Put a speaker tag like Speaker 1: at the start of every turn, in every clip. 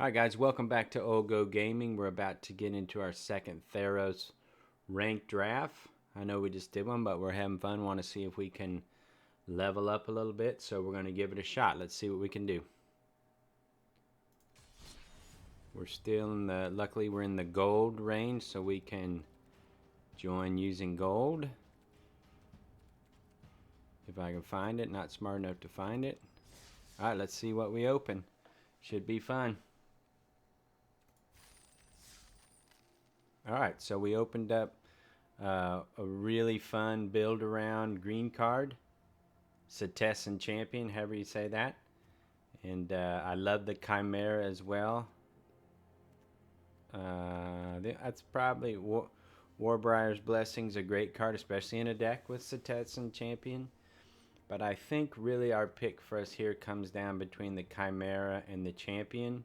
Speaker 1: Alright guys, welcome back to Olgo Gaming. We're about to get into our second Theros ranked draft. I know we just did one, but we're having fun. Want to see if we can level up a little bit, so we're going to give it a shot. Let's see what we can do. We're still in the, luckily we're in the gold range, so we can join using gold. If I can find it, not smart enough to find it. Alright, let's see what we open. Should be fun. Alright, so we opened up a really fun build around green card. Cetessan Champion, however you say that. And I love the Chimera as well. That's probably Warbrier's Blessing's a great card, especially in a deck with Cetessan Champion. But I think really our pick for us here comes down between the Chimera and the Champion.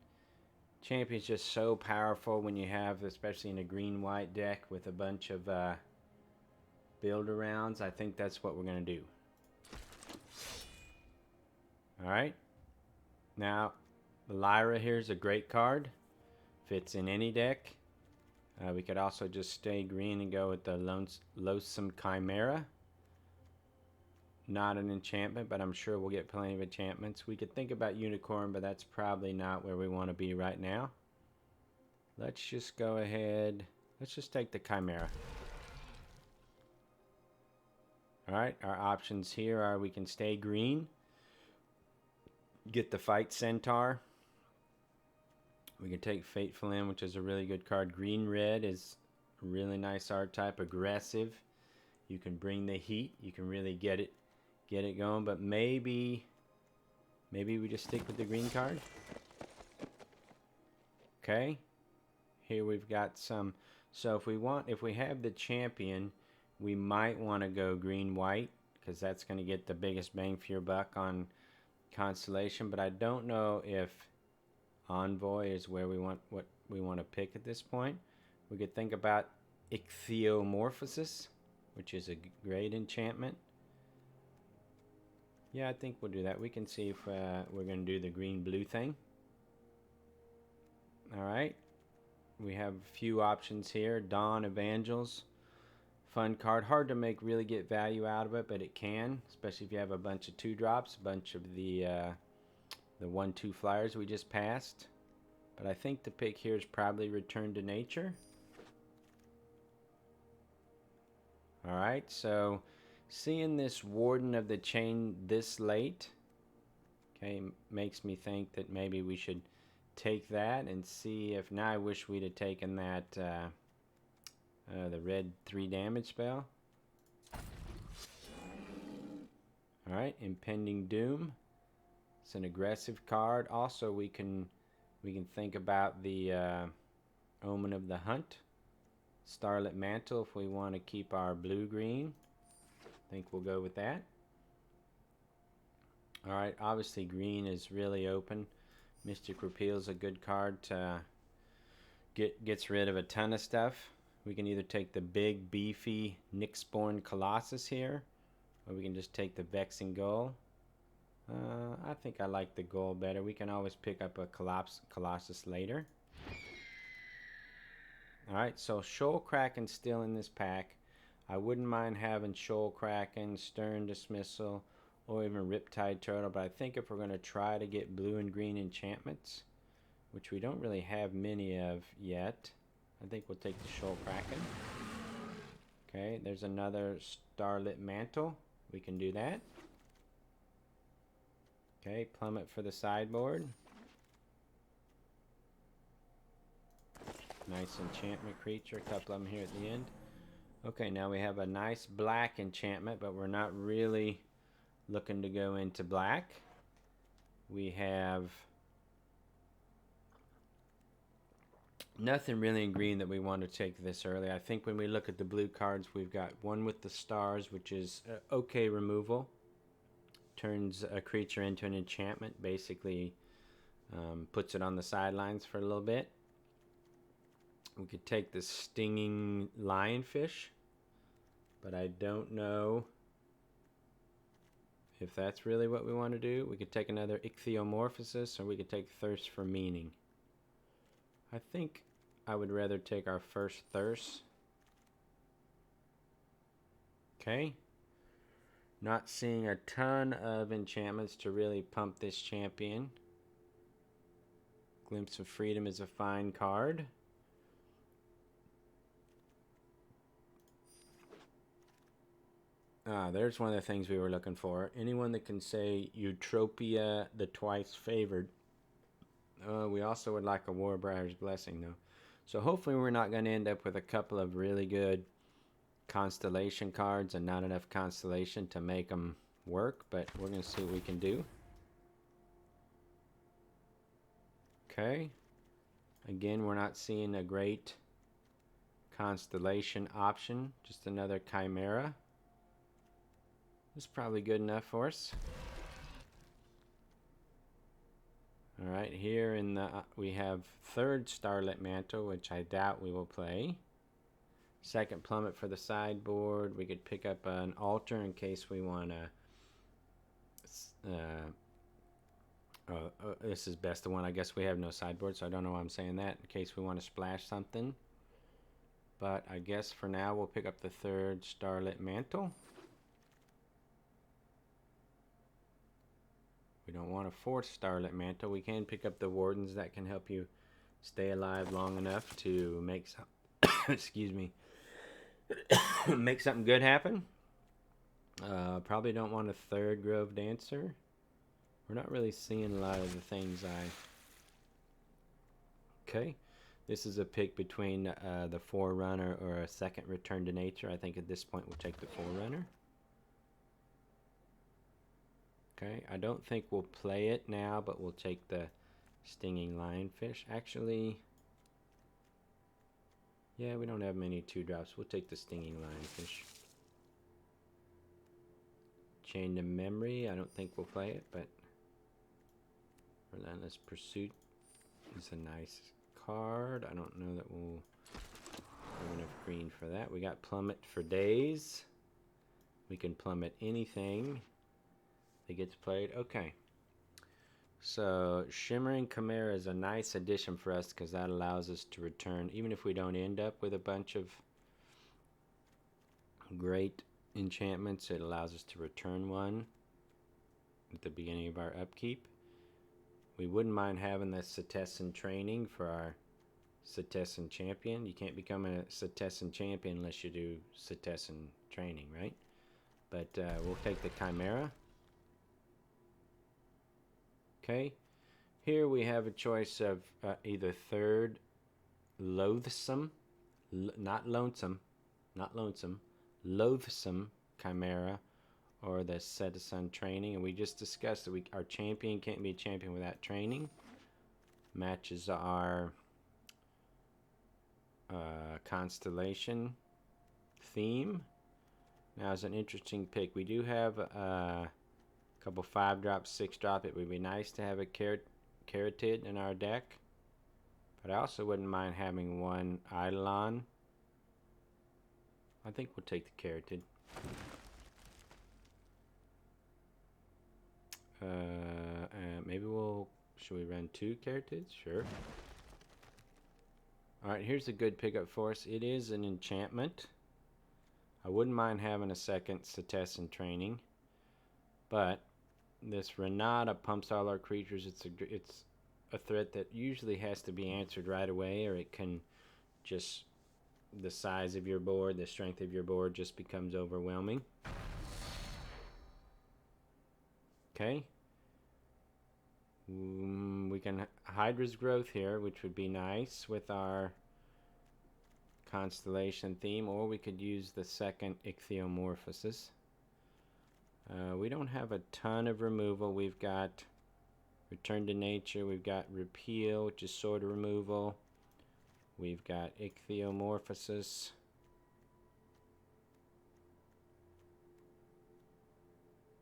Speaker 1: Champion's just so powerful when you have, especially in a green-white deck with a bunch of build-arounds. I think that's what we're going to do. Alright. Now, the Lyra here is a great card. Fits in any deck. We could also just stay green and go with the Loathsome Chimera. Not an enchantment, but I'm sure we'll get plenty of enchantments. We could think about Unicorn, but that's probably not where we want to be right now. Let's just go ahead. Let's just take the Chimera. Alright, our options here are we can stay green. Get the Fight Centaur. We can take Fateful End, which is a really good card. Green-red is a really nice art type. Aggressive. You can bring the heat. You can really get it going, but maybe we just stick with the green card. Okay, here we've got some, so if we have the Champion, we might want to go green white because that's going to get the biggest bang for your buck on Constellation. But I don't know if Envoy is where we want to pick at this point. We could think about Ichthyomorphosis, which is a great enchantment. Yeah, I think we'll do that. We can see if we're going to do the green-blue thing. Alright. We have a few options here. Dawn Evangels. Fun card. Hard to really get value out of it, but it can. Especially if you have a bunch of 2-drops. A bunch of the 1/2 flyers we just passed. But I think the pick here is probably Return to Nature. Alright, so seeing this Warden of the Chain this late, okay, makes me think that maybe we should take that and see if, now I wish we'd have taken that, the red 3 damage spell. Alright, Impending Doom. It's an aggressive card. Also, we can think about the Omen of the Hunt. Starlit Mantle if we want to keep our blue-green. I think we'll go with that. Alright, obviously green is really open. Mystic Repeal is a good card to gets rid of a ton of stuff. We can either take the big beefy Nyxborn Colossus here, or we can just take the Vexing Gull. I think I like the Gull better. We can always pick up a Colossus later. Alright, so Shoal Kraken's still in this pack. I wouldn't mind having Shoal Kraken, Stern Dismissal, or even Riptide Turtle, but I think if we're going to try to get blue and green enchantments, which we don't really have many of yet, I think we'll take the Shoal Kraken. Okay, there's another Starlit Mantle. We can do that. Okay, Plummet for the sideboard. Nice enchantment creature, a couple of them here at the end. Okay, now we have a nice black enchantment, but we're not really looking to go into black. We have nothing really in green that we want to take this early. I think when we look at the blue cards, we've got one with the stars, which is okay removal. Turns a creature into an enchantment, basically puts it on the sidelines for a little bit. We could take the Stinging Lionfish, but I don't know if that's really what we want to do. We could take another Ichthyomorphosis, or we could take Thirst for Meaning. I think I would rather take our first Thirst. Okay. Not seeing a ton of enchantments to really pump this champion. Glimpse of Freedom is a fine card. There's one of the things we were looking for. Anyone that can say Eutropia the Twice Favored. We also would like a Warbriar's Blessing, though. So hopefully we're not going to end up with a couple of really good Constellation cards and not enough Constellation to make them work, but we're going to see what we can do. Okay. Again, we're not seeing a great Constellation option. Just another Chimera. This is probably good enough for us. Alright, here in the we have third Starlit Mantle, which I doubt we will play. Second Plummet for the sideboard. We could pick up an altar in case we want to... this is best of one. I guess we have no sideboard, so I don't know why I'm saying that. In case we want to splash something. But I guess for now we'll pick up the third Starlit Mantle. We don't want a fourth Starlit Mantle. We can pick up the Wardens that can help you stay alive long enough to make some excuse me, make something good happen. Probably don't want a third Grove Dancer. We're not really seeing a lot of the things Okay, this is a pick between the Forerunner or a second Return to Nature. I think at this point we'll take the Forerunner. Okay, I don't think we'll play it now, but we'll take the Stinging Lionfish. Actually, yeah, we don't have many 2-drops. We'll take the Stinging Lionfish. Chain to Memory, I don't think we'll play it, but Relentless Pursuit is a nice card. I don't know that we'll have enough green for that. We got Plummet for days. We can plummet anything that gets played. Okay. So Shimmering Chimera is a nice addition for us because that allows us to return, even if we don't end up with a bunch of great enchantments, it allows us to return one at the beginning of our upkeep. We wouldn't mind having the Setessan training for our Setessan champion. You can't become a Setessan champion unless you do Setessan training, right? But we'll take the Chimera. Okay, here we have a choice of either third Loathsome, not Lonesome, Loathsome Chimera, or the Setessan training. And we just discussed that our champion can't be a champion without training. Matches our Constellation theme. Now, it's an interesting pick. We do have couple 5-drop, 6-drop. It would be nice to have a Carotid in our deck, but I also wouldn't mind having one Eidolon. I think we'll take the Carotid. Maybe should we run 2 Carotids? Sure. Alright, here's a good pickup for us. It is an enchantment. I wouldn't mind having a second Setessan training, but this Renata pumps all our creatures. It's a threat that usually has to be answered right away, or it can just, the size of your board, the strength of your board just becomes overwhelming. Okay. We can Hydra's Growth here, which would be nice with our Constellation theme, or we could use the second Ichthyomorphosis. We don't have a ton of removal. We've got Return to Nature. We've got Repeal, which is sort of removal. We've got Ichthyomorphosis.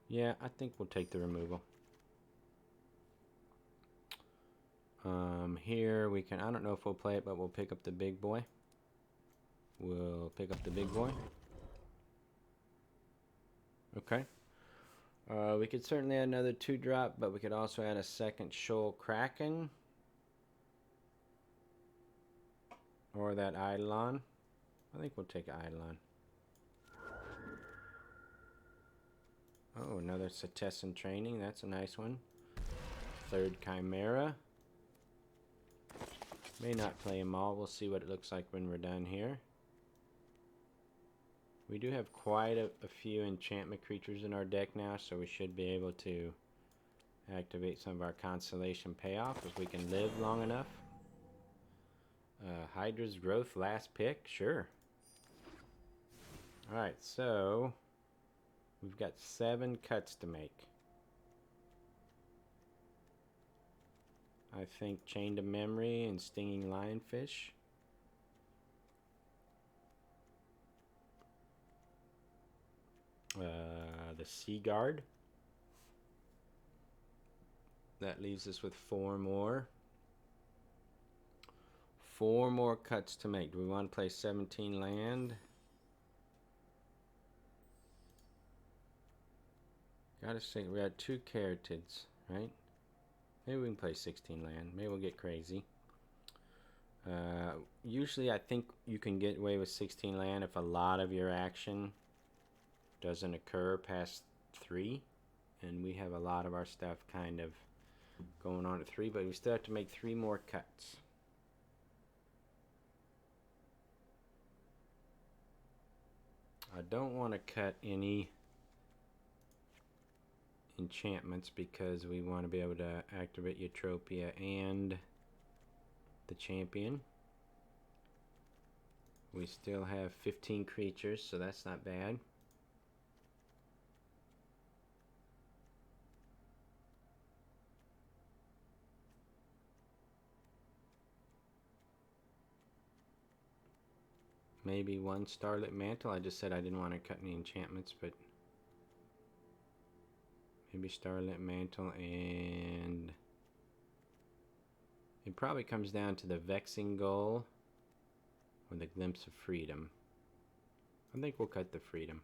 Speaker 1: Yeah, I think we'll take the removal. Here we can, I don't know if we'll play it, but we'll pick up the big boy. We'll pick up the big boy. Okay. We could certainly add another 2-drop, but we could also add a second Shoal Kraken. Or that Eidolon. I think we'll take Eidolon. Oh, another Setessan training. That's a nice one. Third Chimera. May not play them all. We'll see what it looks like when we're done here. We do have quite a few enchantment creatures in our deck now, so we should be able to activate some of our constellation payoff if we can live long enough. Hydra's Growth, last pick, sure. Alright, so we've got 7 cuts to make. I think Chain to Memory and Stinging Lionfish. The Sea Guard. That leaves us with 4 more. 4 more cuts to make. Do we want to play 17 land? Gotta say, we had 2 Carrotids, right? Maybe we can play 16 land. Maybe we'll get crazy. Usually I think you can get away with 16 land if a lot of your action doesn't occur past 3. And we have a lot of our stuff kind of going on at 3, but we still have to make 3 more cuts. I don't want to cut any enchantments because we want to be able to activate Eutropia and the champion. We still have 15 creatures, so that's not bad. Maybe 1 Starlit Mantle. I just said I didn't want to cut any enchantments, but maybe Starlit Mantle, and it probably comes down to the Vexing Goal or the Glimpse of Freedom. I think we'll cut the Freedom.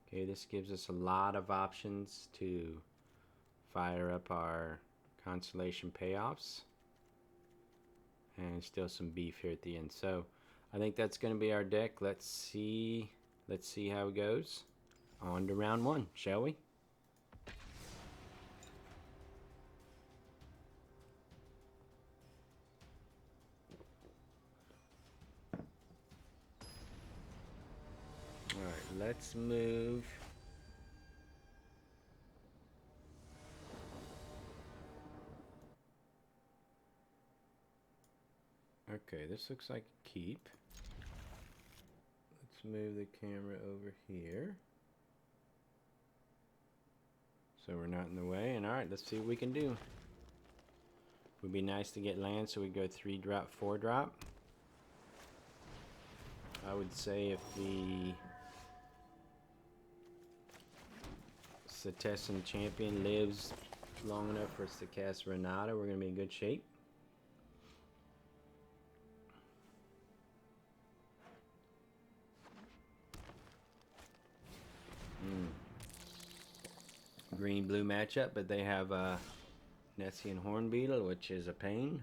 Speaker 1: Okay, this gives us a lot of options to fire up our constellation payoffs, and still some beef here at the end. So I think that's going to be our deck. Let's see how it goes. On to round 1, shall we? Alright, let's move. Okay, this looks like a keep. Let's move the camera over here so we're not in the way. And alright, let's see what we can do. Would be nice to get land, so we go 3 drop, 4 drop. I would say if the Setessan champion lives long enough for us to cast Renata, we're going to be in good shape. Green-blue matchup, but they have Nessian Hornbeetle, which is a pain.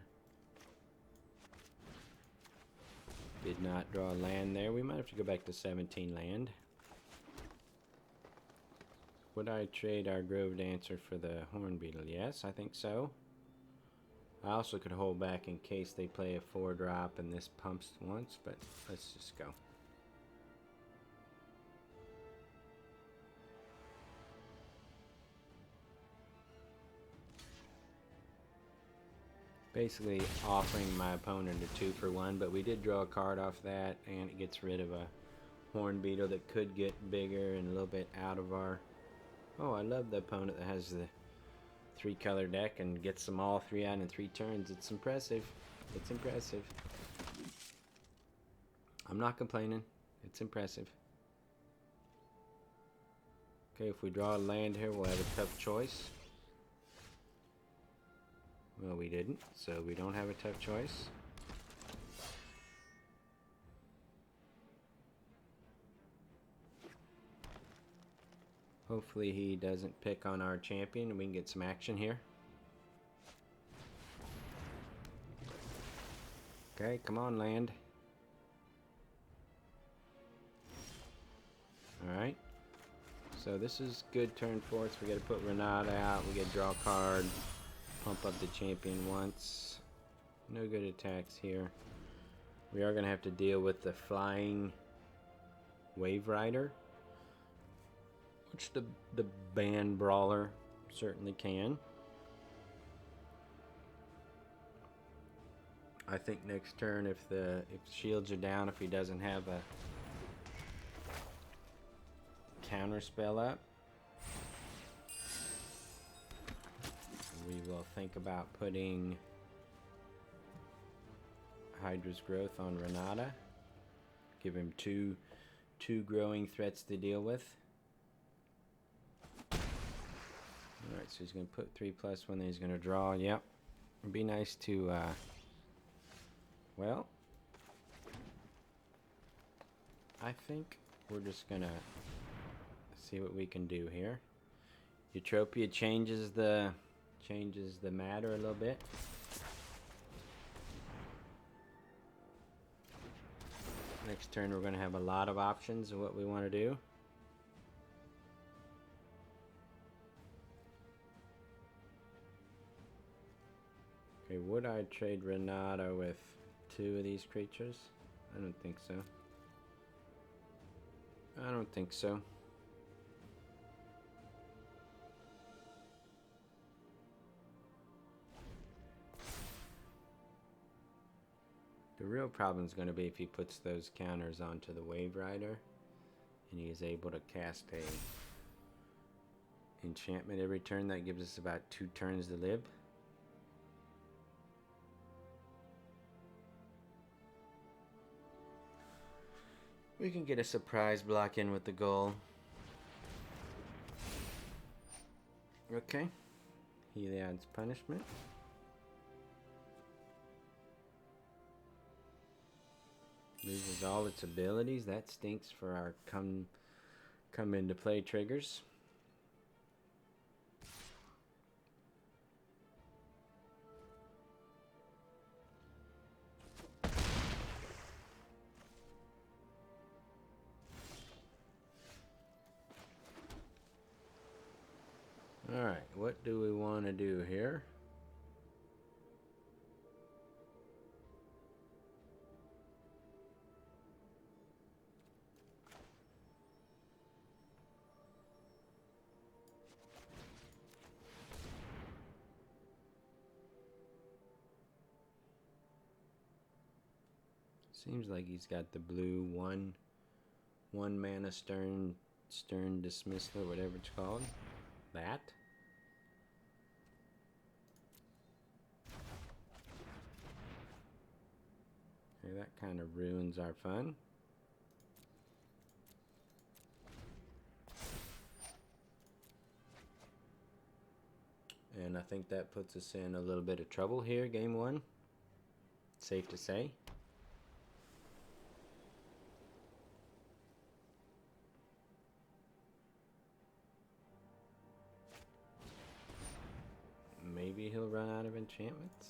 Speaker 1: Did not draw a land there. We might have to go back to 17 land. Would I trade our Grove Dancer for the Hornbeetle? Yes, I think so. I also could hold back in case they play a 4-drop and this pumps once, but let's just go. Basically offering my opponent a 2-for-1, but we did draw a card off that, and it gets rid of a Hornbeetle that could get bigger and a little bit out of our... Oh, I love the opponent that has the 3-color deck and gets them all 3 out in 3 turns. It's impressive. It's impressive. I'm not complaining. It's impressive. Okay, if we draw a land here, we'll have a tough choice. Well, we didn't, so we don't have a tough choice. Hopefully he doesn't pick on our champion and we can get some action here. Okay, come on, land. Alright. So this is good turn for us. We gotta put Renata out. We gotta draw a card. Pump up the champion once. No good attacks here. We are gonna have to deal with the flying Wave Rider, which the Band Brawler certainly can. I think next turn, if shields are down, if he doesn't have a counter spell up, we will think about putting Hydra's Growth on Renata. Give him two growing threats to deal with. Alright, so he's going to put 3+1, then he's going to draw. Yep. It'd be nice to, well, I think we're just going to see what we can do here. Eutropia changes the matter a little bit. Next turn we're going to have a lot of options of what we want to do. Okay, would I trade Renata with 2 of these creatures? I don't think so. I don't think so. The real problem is going to be if he puts those counters onto the Wave Rider and he is able to cast a enchantment every turn. That gives us about 2 turns to live. We can get a surprise block in with the goal. Okay. Heliod's Punishment. Loses all its abilities. That stinks for our come into play triggers. Alright, what do we want to do here? Seems like he's got the blue one mana stern dismissal, or whatever it's called. That. Okay, that kind of ruins our fun. And I think that puts us in a little bit of trouble here, game 1. Safe to say. Maybe he'll run out of enchantments.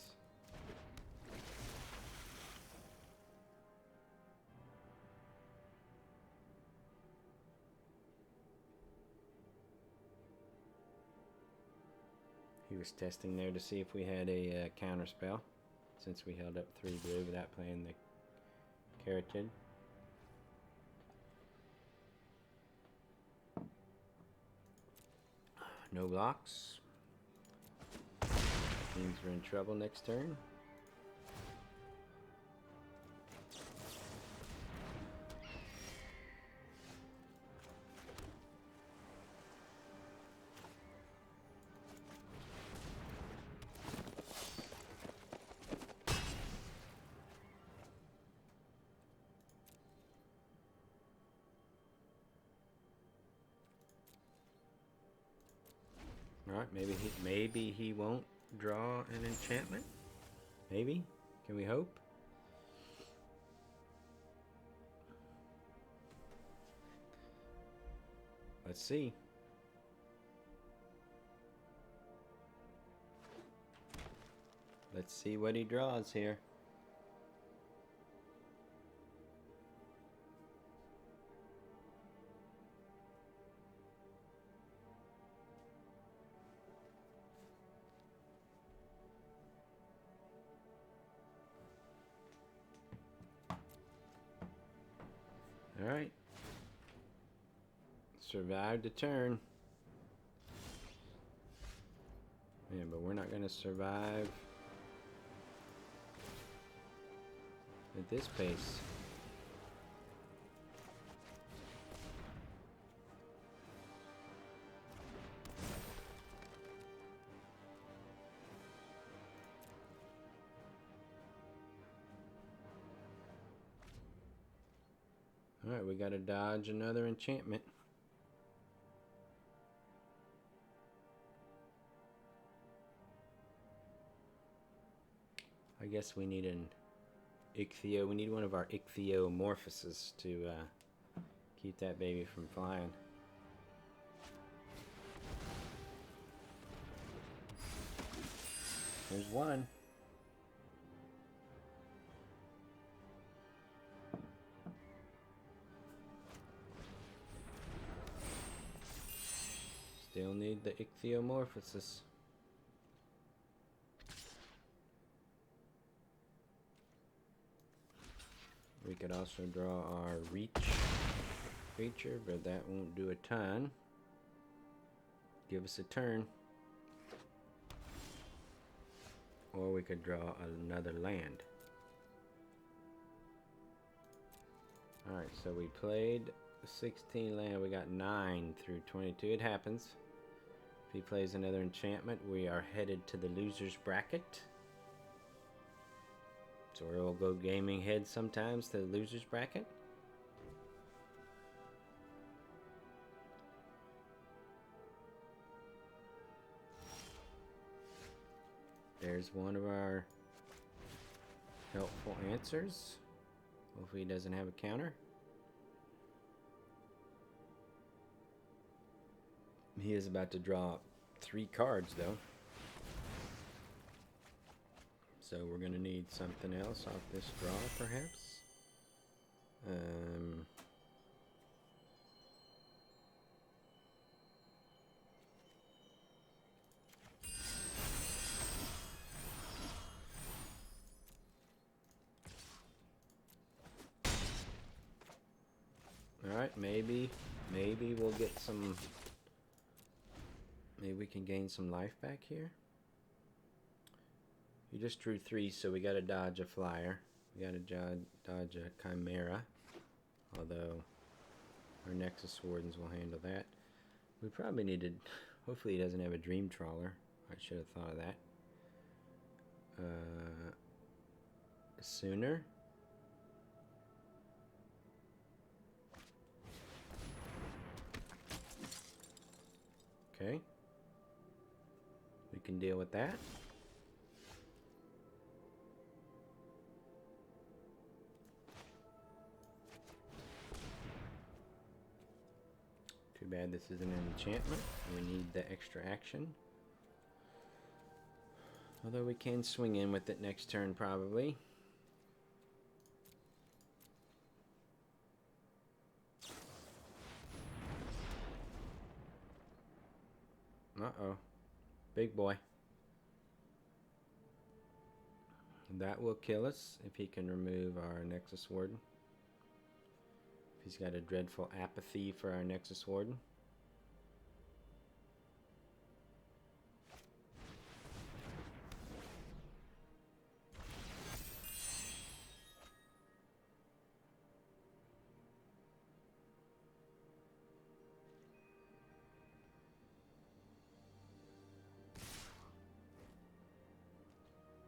Speaker 1: He was testing there to see if we had a counter spell, since we held up 3 blue without playing the Carotid. No blocks. Means we're in trouble next turn. Alright, maybe he won't draw an enchantment? Maybe? Can we hope? Let's see. Let's see what he draws here. Alright. Survived the turn. Man, but we're not going to survive at this pace. Alright, we gotta dodge another enchantment. I guess we need an Ichthyo. We need one of our Ichthyomorphuses to keep that baby from flying. There's one. Still need the Ichthyomorphuses. We could also draw our reach creature, but that won't do a ton. Give us a turn. Or we could draw another land. Alright, so we played 16 land. We got 9 through 22. It happens. If he plays another enchantment, we are headed to the loser's bracket. So we'll go gaming head sometimes to the loser's bracket. There's one of our helpful answers. Hopefully he doesn't have a counter. He is about to draw 3 cards though. So we're going to need something else off this draw, perhaps. Alright, maybe we'll get some... Maybe we can gain some life back here. We just drew 3, so we gotta dodge a flyer. We gotta dodge a chimera. Although, our Nexus Wardens will handle that. We probably needed... Hopefully he doesn't have a Dream Trawler. I should have thought of that. Sooner. Okay. We can deal with that. Too bad this isn't an enchantment. We need the extra action. Although we can swing in with it next turn probably. Uh-oh. Big boy. That will kill us if he can remove our Nexus Warden. If he's got a dreadful apathy for our Nexus Warden.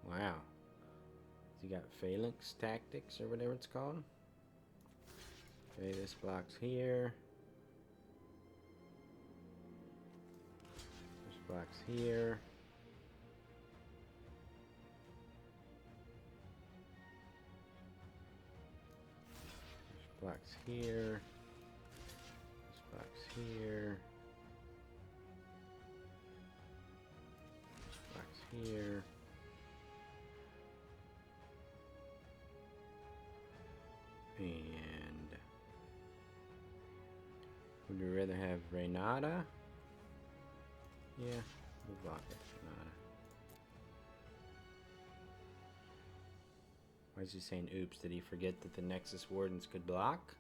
Speaker 1: Wow. He got Phalanx Tactics or whatever it's called. Okay, this blocks here. This blocks here. This blocks here. This blocks here. This blocks here. And would you rather have Renata? Yeah, we'll block it, Renata. Why is he saying oops? Did he forget that the Nexus Wardens could block?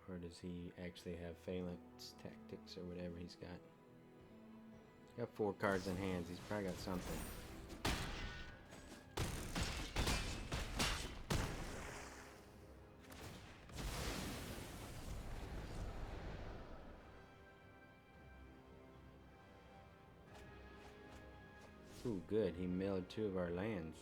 Speaker 1: Or does he actually have Phalanx Tactics or whatever he's got? He's got 4 cards in hands. He's probably got something. Ooh, good. He milled 2 of our lands.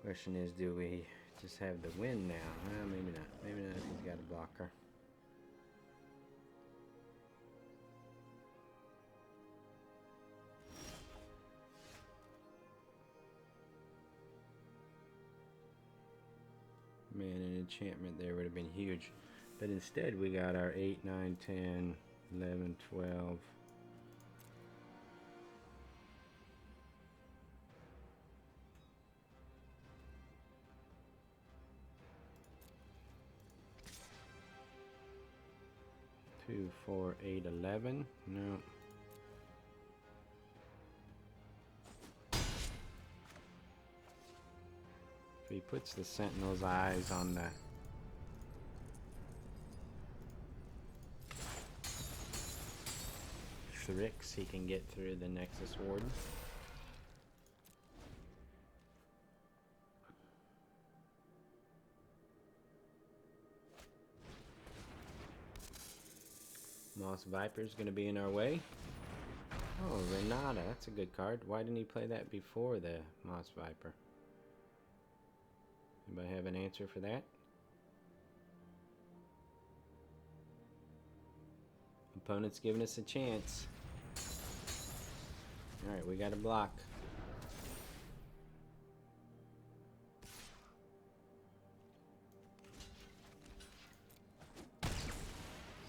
Speaker 1: Question is, do we just have the win now? Well, maybe not. Maybe not if he's got a blocker. Man, an enchantment there would have been huge. But instead we got our 8, 9, 10, 11, 12. Two, 4, 8, 11. No. If he puts the Sentinel's eyes on the Thrix, he can get through the Nexus Warden. Moss Viper's going to be in our way. Oh, Renata, that's a good card. Why didn't he play that before the Moss Viper? Anybody have an answer for that? Opponent's giving us a chance. Alright, we got a block.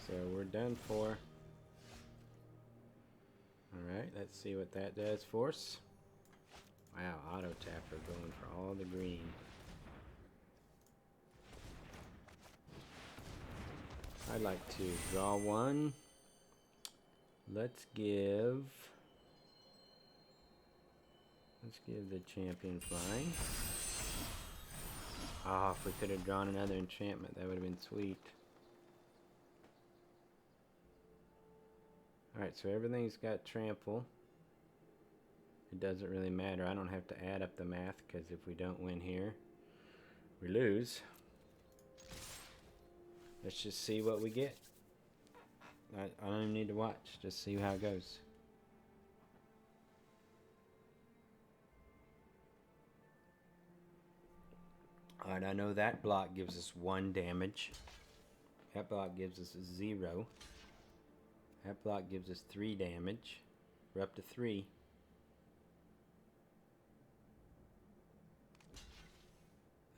Speaker 1: So we're done for. Alright, let's see what that does for us. Wow, auto tapper going for all the green. I'd like to draw one. Let's give the champion flying. Ah, if we could have drawn another enchantment, that would have been sweet. Alright, so everything's got trample. It doesn't really matter. I don't have to add up the math, because if we don't win here, we lose. Let's just see what we get. I don't even need to watch. Just see how it goes. Alright, I know that block gives us 1 damage. That block gives us 0. That block gives us 3 damage. We're up to 3.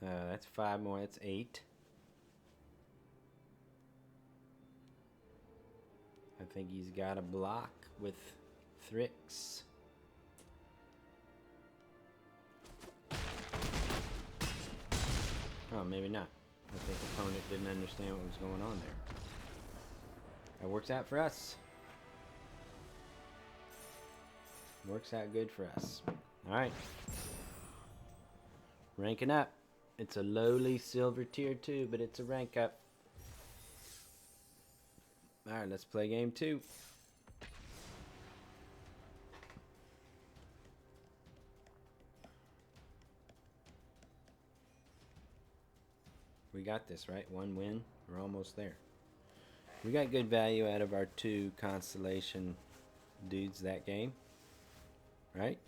Speaker 1: That's 5 more. That's 8. I think he's got a block with Thrix. Oh, maybe not. I think the opponent didn't understand what was going on there. That works out for us. Works out good for us. Alright. Ranking up. It's a lowly silver tier 2, but it's a rank up. Alright, let's play game 2. We got this, right? 1 win. We're almost there. We got good value out of our 2 constellation dudes that game. Right?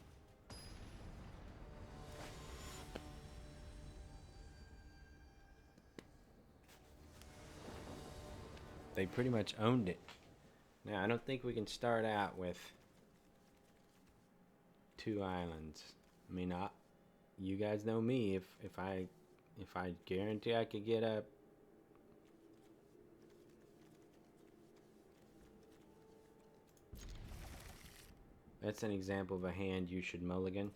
Speaker 1: They pretty much owned it. Now, I don't think we can start out with 2 islands. I mean, you guys know me. If I guarantee I could get a that's an example of a hand you should mulligan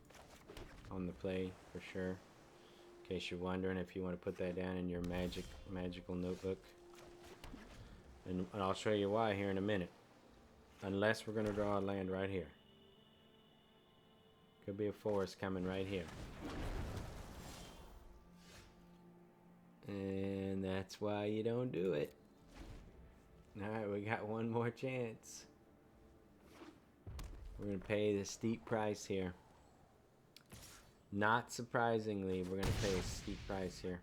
Speaker 1: on the play for sure. In case you're wondering if you want to put that down in your magical notebook. And I'll show you why here in a minute. Unless we're going to draw a land right here. Could be a forest coming right here. And that's why you don't do it. Alright, we got one more chance. We're going to pay the steep price here. Not surprisingly, we're going to pay a steep price here.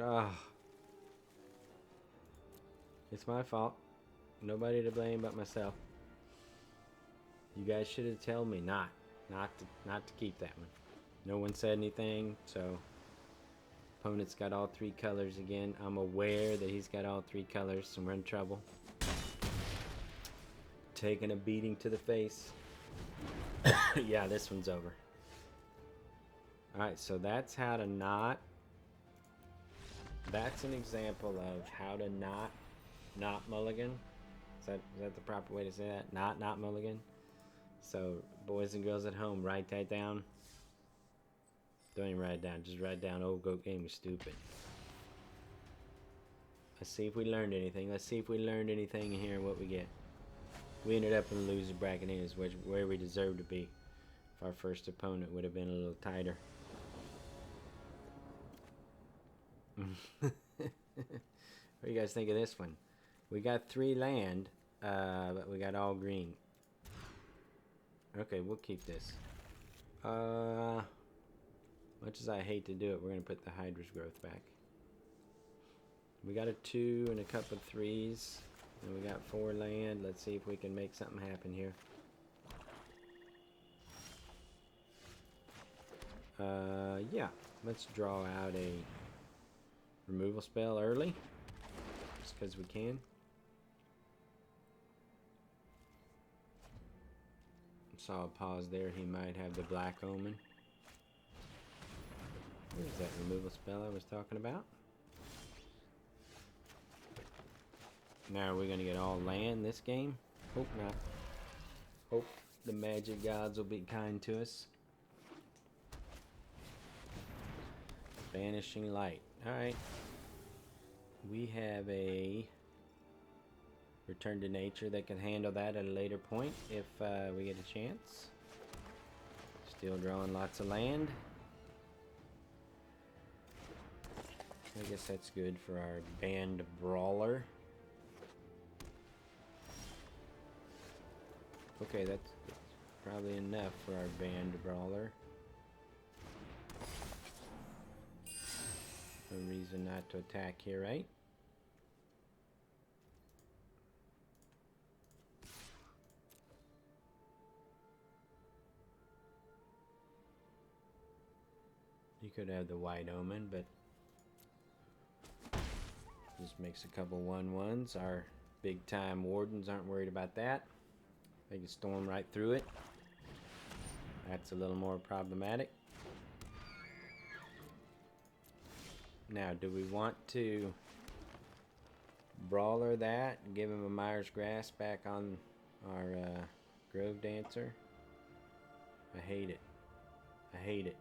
Speaker 1: Oh. It's my fault. Nobody to blame but myself. You guys should have told me not to keep that one. No one said anything, so opponent's got all three colors again. I'm aware that he's got all three colors, and we're in trouble. Taking a beating to the face. Yeah, this one's over. Alright, so that's how to not. That's an example of how to not mulligan. Is that the proper way to say that? Not mulligan. So, boys and girls at home, write that down. Don't even write it down. Just write down, "Old Goat Game was stupid." Let's see if we learned anything. Let's see if we learned anything here and what we get. We ended up in the loser bracket is where we deserved to be. If our first opponent would have been a little tighter. What do you guys think of this one? We got 3 land, but we got all green. Okay, we'll keep this. Much as I hate to do it, we're going to put the Hydra's growth back. We got a 2 and a couple of 3s. And we got 4 land. Let's see if we can make something happen here. Yeah. Let's draw out a removal spell early. Just because we can. Saw a pause there. He might have the Black Omen. Where's that removal spell I was talking about? Now are we going to get all land this game? Hope not. Hope the magic gods will be kind to us. Vanishing Light. Alright. We have a Return to Nature that can handle that at a later point if we get a chance. Still drawing lots of land. I guess that's good for our Band Brawler. Okay, that's probably enough for our Band Brawler. No reason not to attack here, right? You could have the White Omen, but just makes a couple 1/1s. Our big time wardens aren't worried about that. They can storm right through it. That's a little more problematic. Now, do we want to Brawler that and give him a Myers Grasp back on our Grove Dancer? I hate it. I hate it.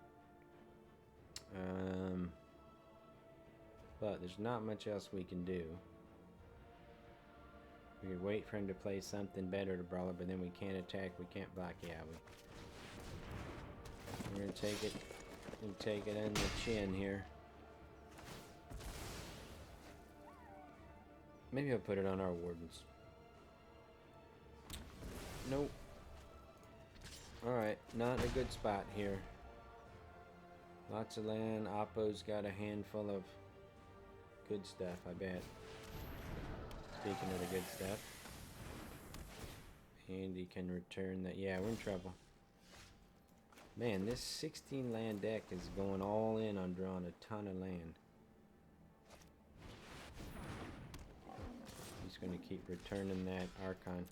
Speaker 1: But there's not much else we can do. We could wait for him to play something better to Brawler, but then we can't attack, we can't block. Yeah, we're gonna take it and take it on the chin here. Maybe I'll put it on our wardens. Nope. Alright, not in a good spot here. Lots of land. Oppo's got a handful of good stuff, I bet. Speaking of the good stuff. And he can return that. Yeah, we're in trouble. Man, this 16 land deck is going all in on drawing a ton of land. He's going to keep returning that Archon.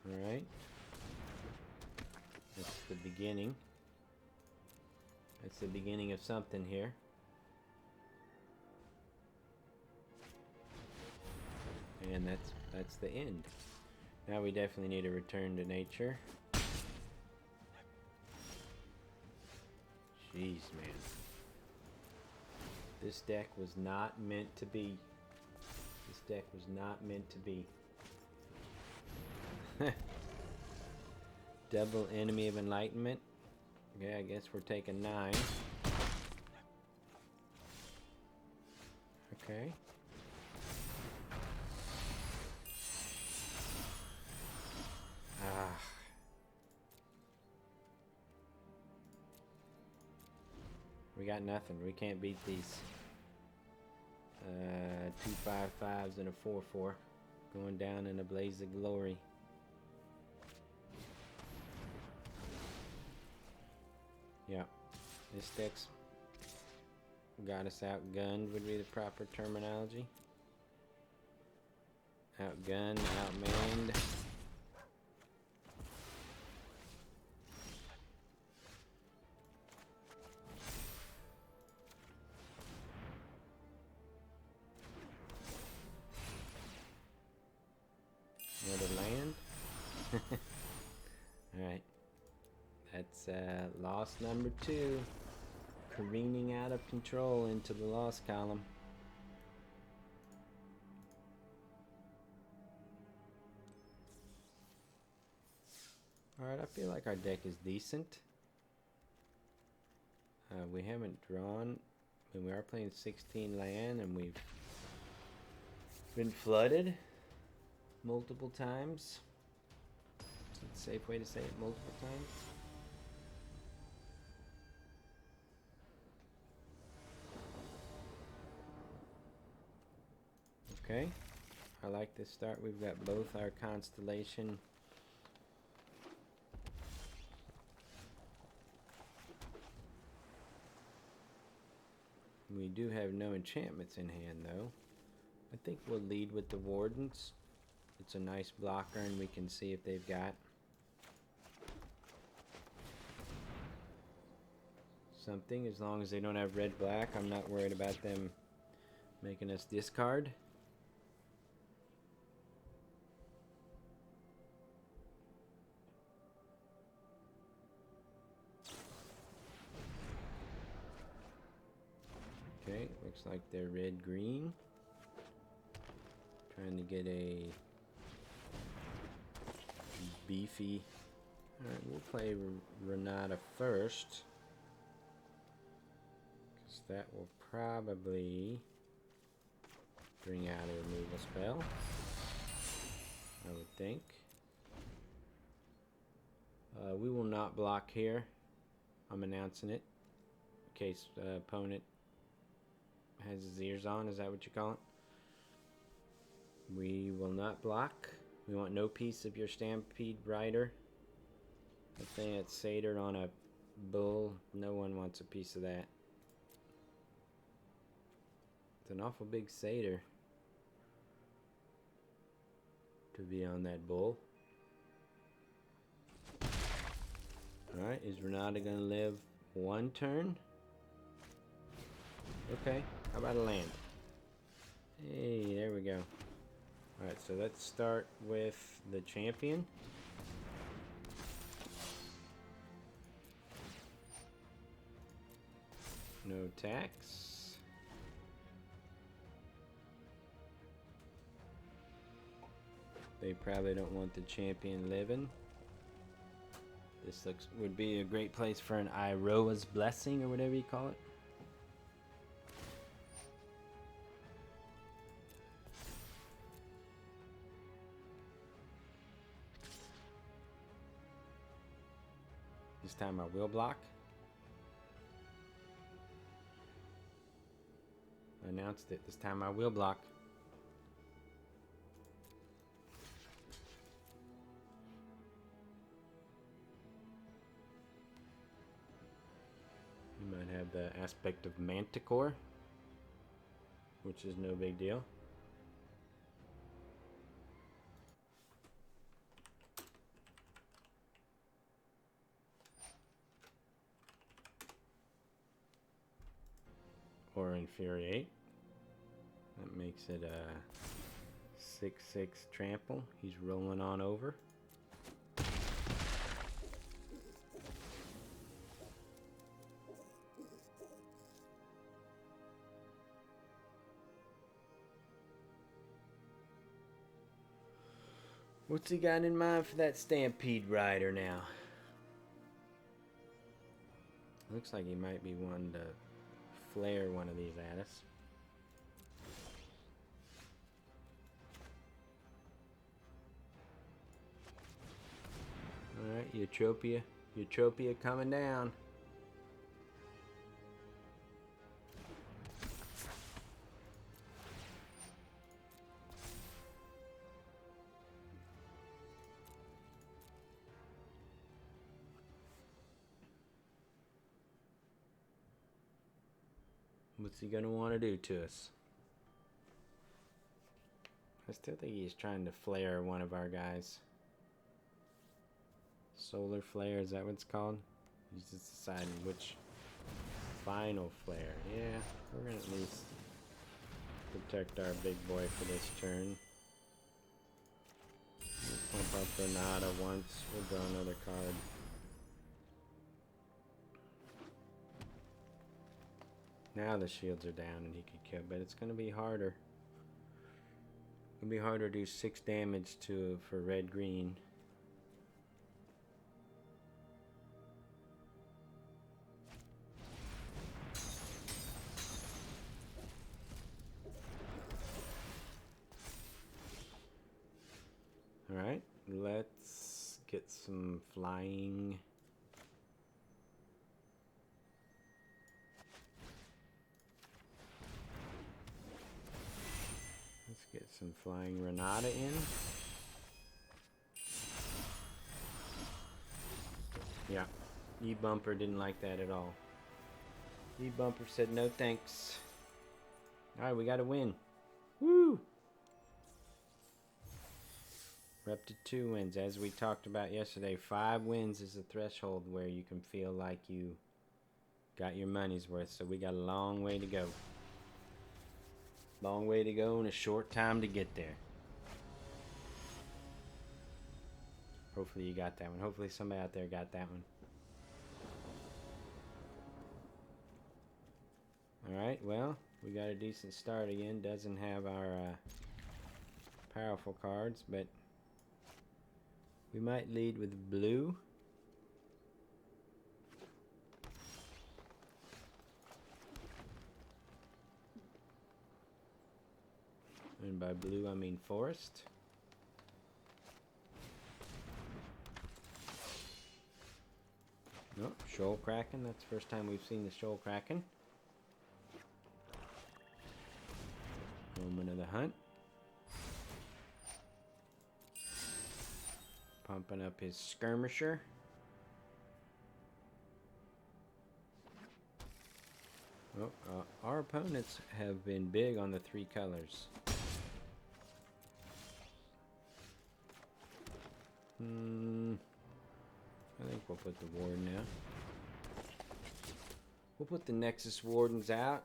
Speaker 1: Alright. That's the beginning. That's the beginning of something here. And that's the end. Now we definitely need a return to nature. Jeez, man. This deck was not meant to be. This deck was not meant to be. Double enemy of enlightenment. Yeah, I guess we're taking 9. Okay. Ah. We got nothing. We can't beat these. 2 5/5s and a 4/4. Going down in a blaze of glory. Yeah. This deck's got us outgunned, would be the proper terminology. Outgunned, outmanned. Another land. Alright. That's loss number 2. Careening out of control into the loss column. Alright, I feel like our deck is decent. We haven't drawn. I mean, we are playing 16 land and we've been flooded multiple times. Is that a safe way to say it? Multiple times? Okay. I like this start. We've got both our constellation. We do have no enchantments in hand, though. I think we'll lead with the Wardens. It's a nice blocker, and we can see if they've got something. As long as they don't have red-black, I'm not worried about them making us discard. Okay, looks like they're red-green. Trying to get a beefy. Alright, we'll play Renata first. Because that will probably bring out a removal spell. I would think. We will not block here. I'm announcing it. In case opponent has his ears on, is that what you call it? We will not block. We want no piece of your Stampede Rider. I think it's Satyr on a bull. No one wants a piece of that. It's an awful big Satyr to be on that bull. Alright, is Renata gonna live 1 turn? Okay, how about a land? Hey, there we go. Alright, so let's start with the champion. No tax. They probably don't want the champion living. This would be a great place for an Iroa's Blessing or whatever you call it. This time I will block. I announced it. This time I will block. You might have the aspect of Manticore, which is no big deal. Or Infuriate. That makes it a 6/6 trample. He's rolling on over. What's he got in mind for that Stampede Rider now? Looks like he might be wanting to flare one of these at us. Alright, Eutropia. Eutropia coming down. What's he gonna want to do to us? I still think he's trying to flare one of our guys. Solar flare, is that what it's called? He's just deciding which final flare. Yeah, we're gonna at least protect our big boy for this turn. We'll pump up Renata once. We'll draw another card. Now the shields are down and he could kill, but it's gonna be harder. It'll be harder to do 6 damage for red green. Alright, let's get some flying. Let's get some flying Renata in. Yeah, E-Bumper didn't like that at all. E-Bumper said no thanks. Alright, we gotta win. Woo! We're up to 2 wins. As we talked about yesterday, 5 wins is the threshold where you can feel like you got your money's worth. So we got a long way to go. Long way to go and a short time to get there. Hopefully you got that one. Hopefully somebody out there got that one. Alright, well, we got a decent start again. Doesn't have our powerful cards, but we might lead with blue. And by blue, I mean forest. Oh, Shoal Kraken. That's the first time we've seen the Shoal Kraken. Moment of the hunt. Pumping up his skirmisher. Oh, our opponents have been big on the 3 colors. I think we'll put the Warden out. We'll put the Nexus Wardens out.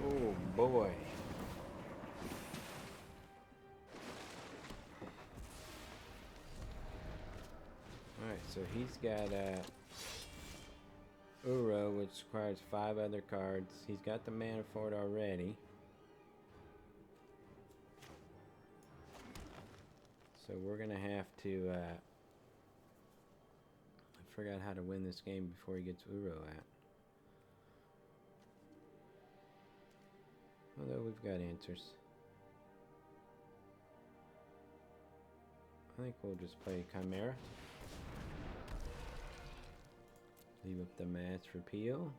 Speaker 1: Oh boy. Alright, so he's got Uro, which requires 5 other cards. He's got the mana for it already. So we're gonna have to I forgot how to win this game before he gets Uro out. Although we've got answers. I think we'll just play Chimera. Leave up the Mass Repeal.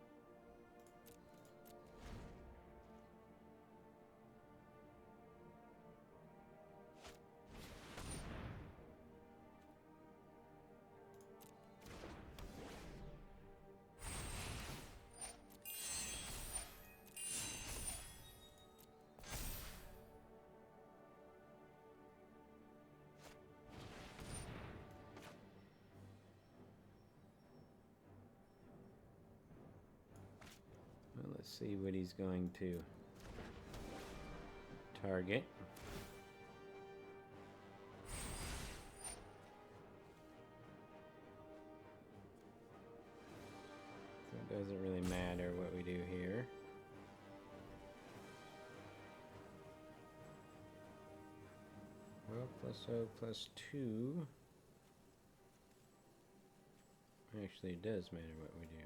Speaker 1: Well, let's see what he's going to target. So it doesn't really matter what we do here. Well, +0, +2. Actually, it does matter what we do.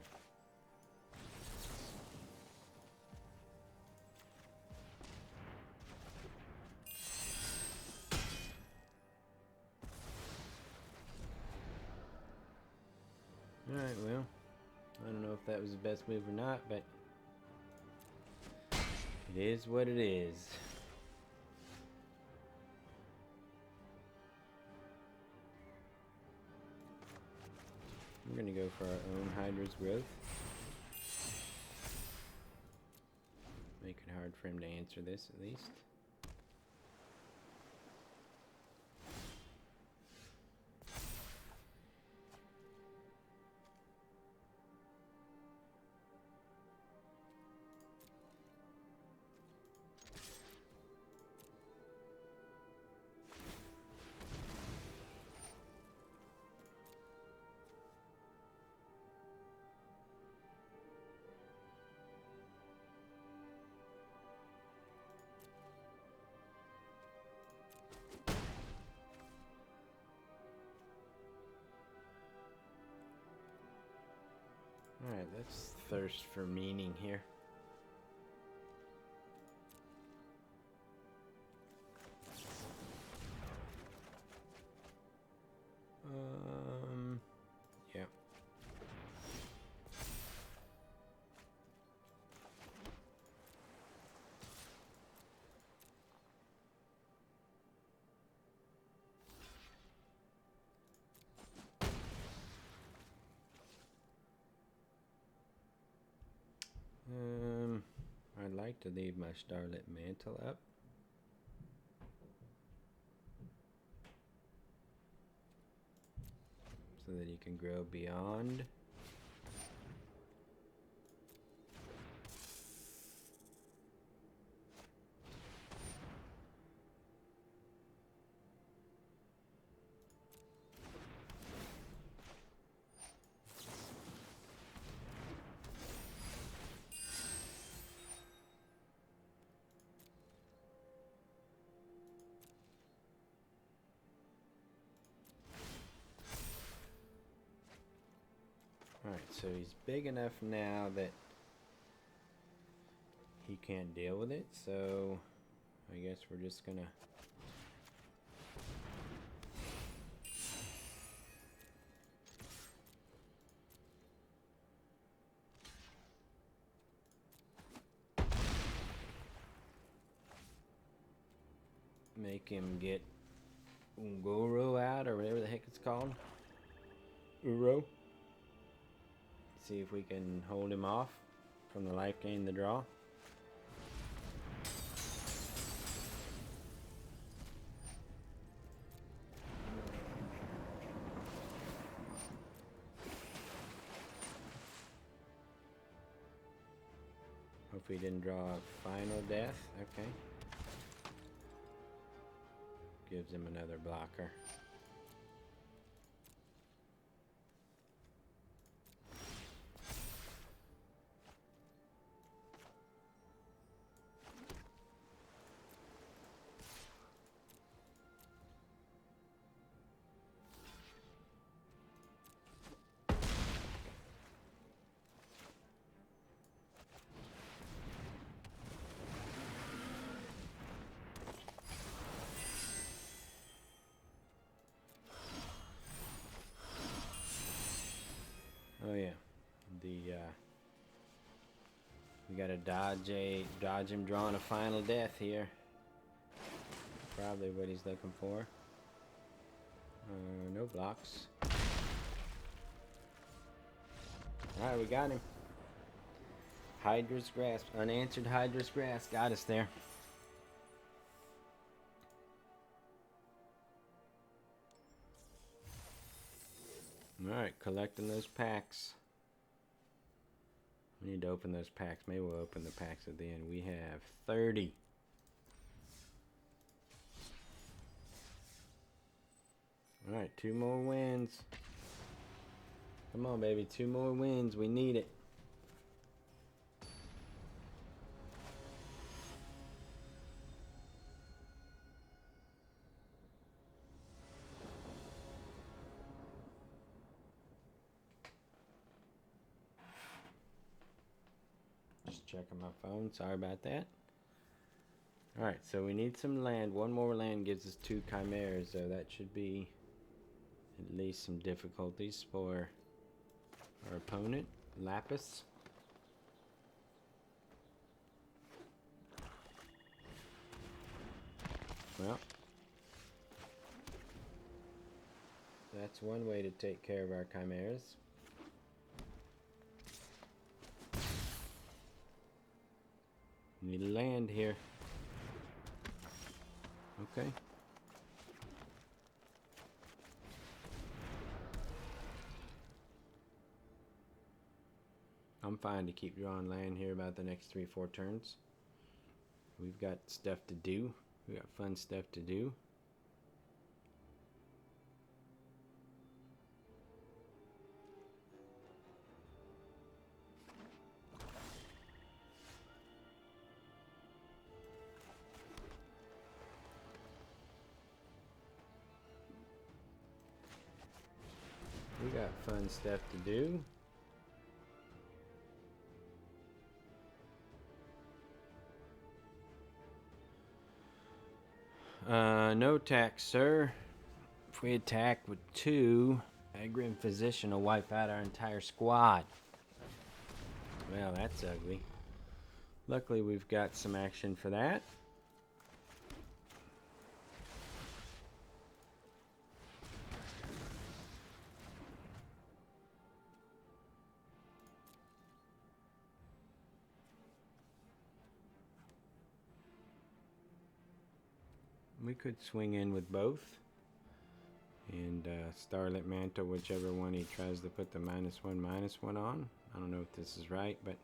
Speaker 1: Alright, well, I don't know if that was the best move or not, but it is what it is. We're going to go for our own Hydra's growth. Make it hard for him to answer this, at least. Alright, let's thirst for meaning here. Yeah. I'd like to leave my Starlit Mantle up. So that he can grow beyond. Alright, so he's big enough now that he can't deal with it, so I guess we're just gonna make him get Ungoro out, or whatever the heck it's called. Uro. See if we can hold him off from the life gain, the draw. Hopefully he didn't draw a final death. Okay. Gives him another blocker. Oh yeah, we gotta dodge him drawing a final death here. Probably what he's looking for. No blocks. Alright, we got him. Hydra's Grasp, unanswered Hydra's Grasp got us there. Alright, collecting those packs. We need to open those packs. Maybe we'll open the packs at the end. We have 30. Alright, 2 more wins. Come on, baby. 2 more wins. We need it. Just checking my phone. Sorry about that. Alright, so we need some land. One more land gives us 2 chimeras, so that should be at least some difficulties for our opponent, Lapis. Well, that's one way to take care of our chimeras. Need a land here. Okay. I'm fine to keep drawing land here about the next 3-4 turns. We've got stuff to do. We got fun stuff to do. We got fun stuff to do. No attack, sir. If we attack with 2, a Grim Physician will wipe out our entire squad. Well, that's ugly. Luckily, we've got some action for that. We could swing in with both. And Starlit Mantle, whichever one he tries to put the -1/-1 on. I don't know if this is right, but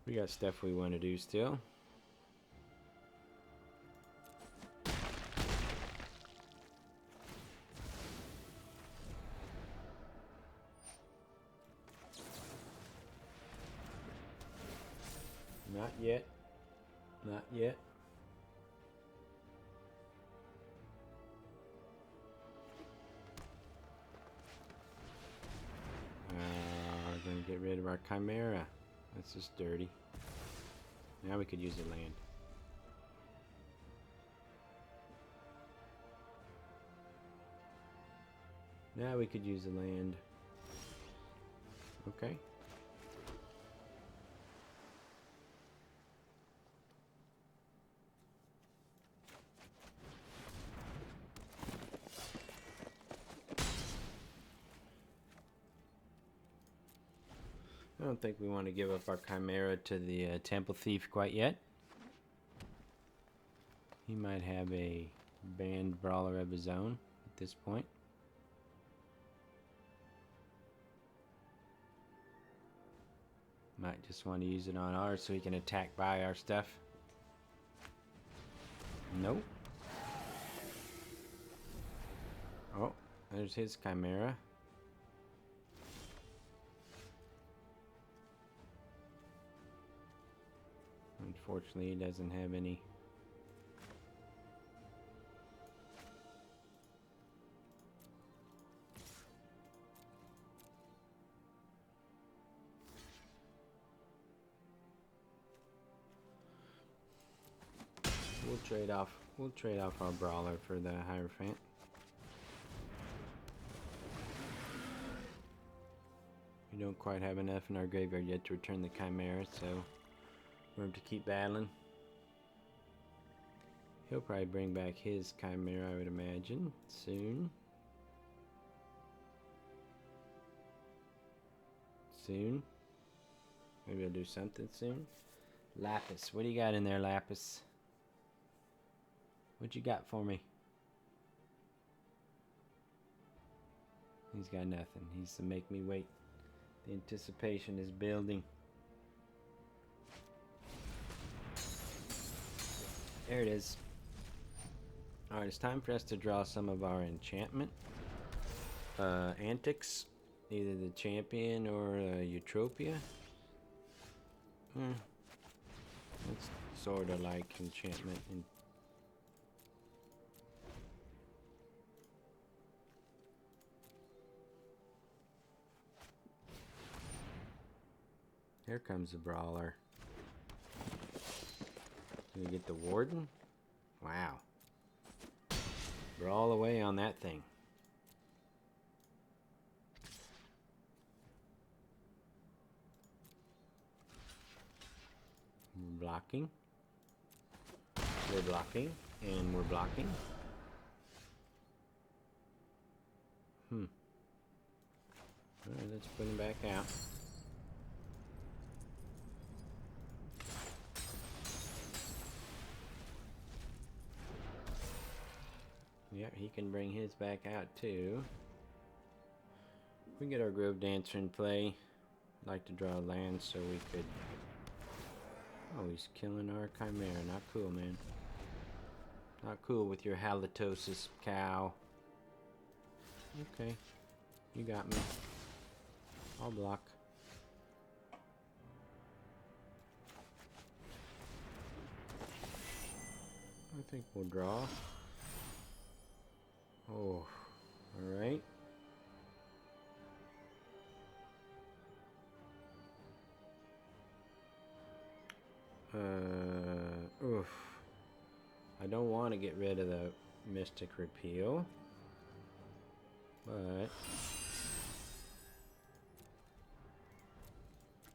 Speaker 1: we got stuff we want to do still. Not yet. Not yet. Gonna get rid of our Chimera. That's just dirty. Now we could use the land. Now we could use the land. Okay. I don't think we want to give up our Chimera to the Temple Thief quite yet. He might have a banned brawler of his own at this point. Might just want to use it on ours so he can attack by our stuff. Nope. Oh, there's his Chimera. Unfortunately, he doesn't have any. We'll trade off our brawler for the Hierophant. We don't quite have enough in our graveyard yet to return the Chimera, so for him to keep battling. He'll probably bring back his Chimera, I would imagine, soon. Soon. Maybe I'll do something soon. Lapis. What do you got in there, Lapis? What you got for me? He's got nothing. He's to make me wait. The anticipation is building. There it is. Alright, it's time for us to draw some of our enchantment antics. Either the champion or Eutropia. It's sort of like enchantment. Here comes the brawler. We get the Warden? Wow. We're all the way on that thing. Blocking. We're blocking. And we're blocking. Alright, let's put him back out. Yep, he can bring his back out too. We get our Grove Dancer in play. I'd like to draw a land so we could... Oh, he's killing our Chimera. Not cool, man. Not cool with your halitosis, cow. Okay. You got me. I'll block. I think we'll draw. Oh, alright. Oof. I don't want to get rid of the Mystic Repeal. But...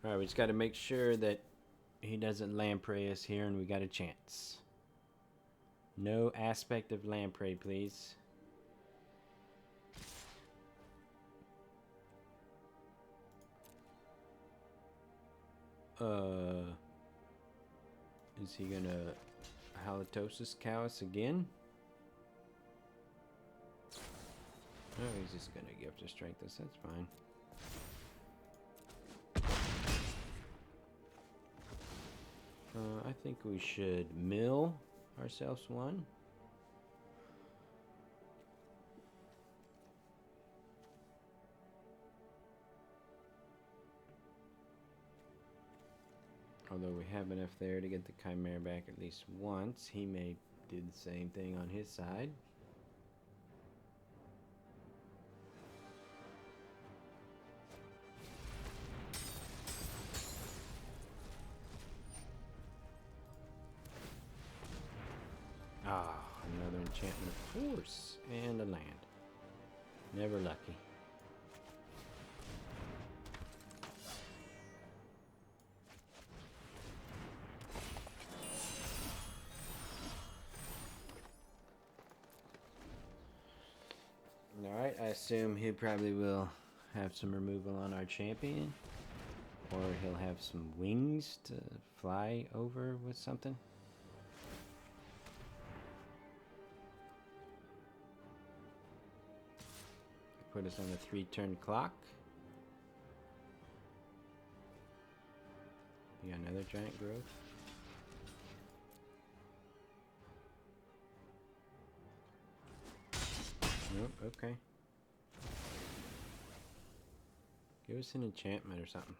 Speaker 1: Alright, we just got to make sure that he doesn't Lamprey us here and we got a chance. No aspect of Lamprey, please. Is he gonna halitosis cow us again? Oh, he's just gonna gift us strength us, that's fine. I think we should mill ourselves one. Although we have enough there to get the Chimera back at least once. He may do the same thing on his side. Ah, another enchantment of course. And a land. Never lucky. Alright, I assume he probably will have some removal on our champion. Or he'll have some wings to fly over with something. Put us on a 3-turn clock. You got another giant growth. Nope, okay. Give us an enchantment or something.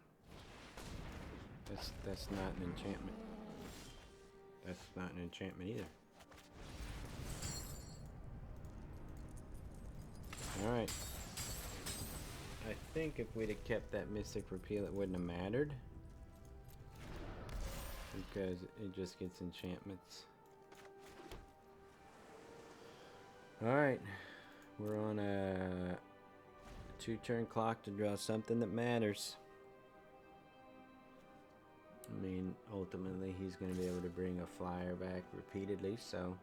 Speaker 1: That's not an enchantment. That's not an enchantment either. Alright. I think if we'd have kept that Mystic Repeal it wouldn't have mattered. Because it just gets enchantments. Alright. We're on a 2-turn clock to draw something that matters. I mean, ultimately he's going to be able to bring a flyer back repeatedly, so...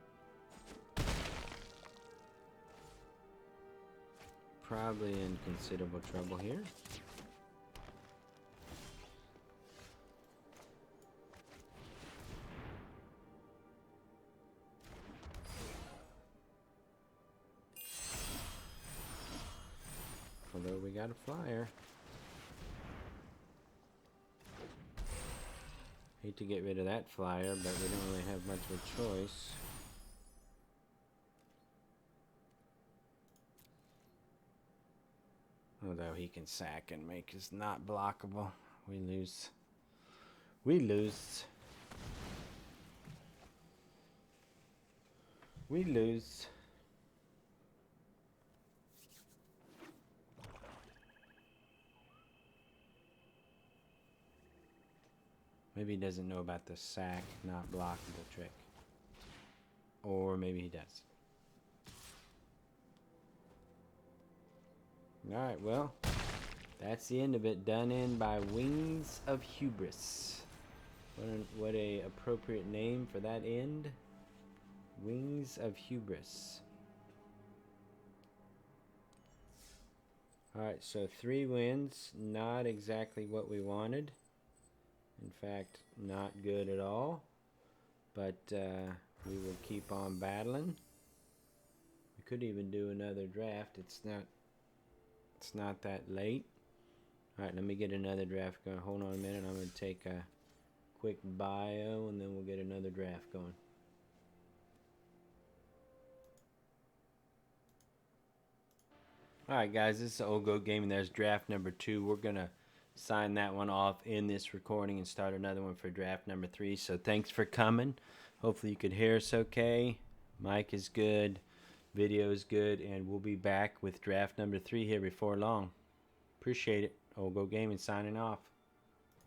Speaker 1: Probably in considerable trouble here. Although we got a flyer. Hate to get rid of that flyer, but we don't really have much of a choice. Although he can sack and make us not blockable. We lose. We lose. We lose. Maybe he doesn't know about the sack not blockable trick. Or maybe he does. Alright, well, that's the end of it. Done in by Wings of Hubris. What a appropriate name for that end. Wings of Hubris. Alright, so 3 wins. Not exactly what we wanted. In fact, not good at all. But we will keep on battling. We could even do another draft. It's not that late. Alright, let me get another draft going. Hold on a minute. I'm going to take a quick bio and then we'll get another draft going. Alright guys, this is Old Goat Gaming. There's draft number 2. We're going to sign that one off in this recording and start another one for draft number 3. So thanks for coming. Hopefully you could hear us okay. Mic is good. Video is good. And we'll be back with draft number 3 here before long. Appreciate it. Old Goat Gaming signing off.